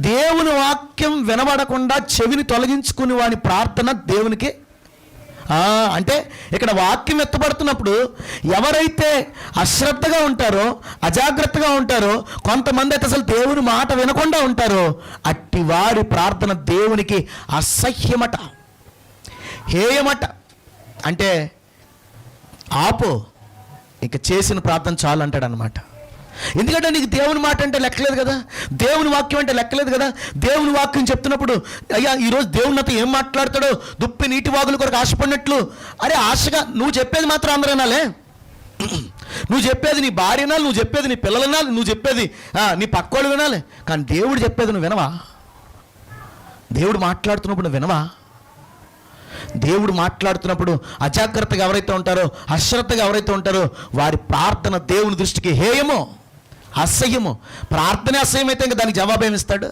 దేవుని వాక్యం వినబడకుండా చెవిని తొలగించుకుని వాని ప్రార్థన దేవునికి అంటే ఇక్కడ వాక్యం ఎత్తబడుతున్నప్పుడు ఎవరైతే అశ్రద్ధగా ఉంటారో, అజాగ్రత్తగా ఉంటారో, కొంతమంది అయితే అసలు దేవుని మాట వినకుండా ఉంటారో, అట్టి వారి ప్రార్థన దేవునికి అసహ్యమట, హేయమట. అంటే ఆపో, ఇక చేసిన ప్రార్థన చాలు అంటాడు అనమాట. ఎందుకంటే నీకు దేవుని మాట అంటే లెక్కలేదు కదా, దేవుని వాక్యం అంటే లెక్కలేదు కదా. దేవుని వాక్యం చెప్తున్నప్పుడు అయ్యా ఈరోజు దేవుని నాతో ఏం మాట్లాడతాడో, దుప్పి నీటి వాగుల కొరకు ఆశపడినట్లు, అరే ఆశగా నువ్వు చెప్పేది మాత్రం అందరూ వినాలే. నువ్వు చెప్పేది నీ భార్య వినాలి, నువ్వు చెప్పేది నీ పిల్లలు వినాలి, నువ్వు చెప్పేది నీ పక్కోళ్ళు వినాలి. కానీ దేవుడు చెప్పేది నువ్వు వినవా? దేవుడు మాట్లాడుతున్నప్పుడు నువ్వు వినవా? దేవుడు మాట్లాడుతున్నప్పుడు అజాగ్రత్తగా ఎవరైతే ఉంటారో, అశ్రద్ధగా ఎవరైతే ఉంటారో, వారి ప్రార్థన దేవుని దృష్టికి హేయమో, అసహ్యము. ప్రార్థనే అసహ్యమైతే ఇంకా దానికి జవాబు ఏమిస్తాడు?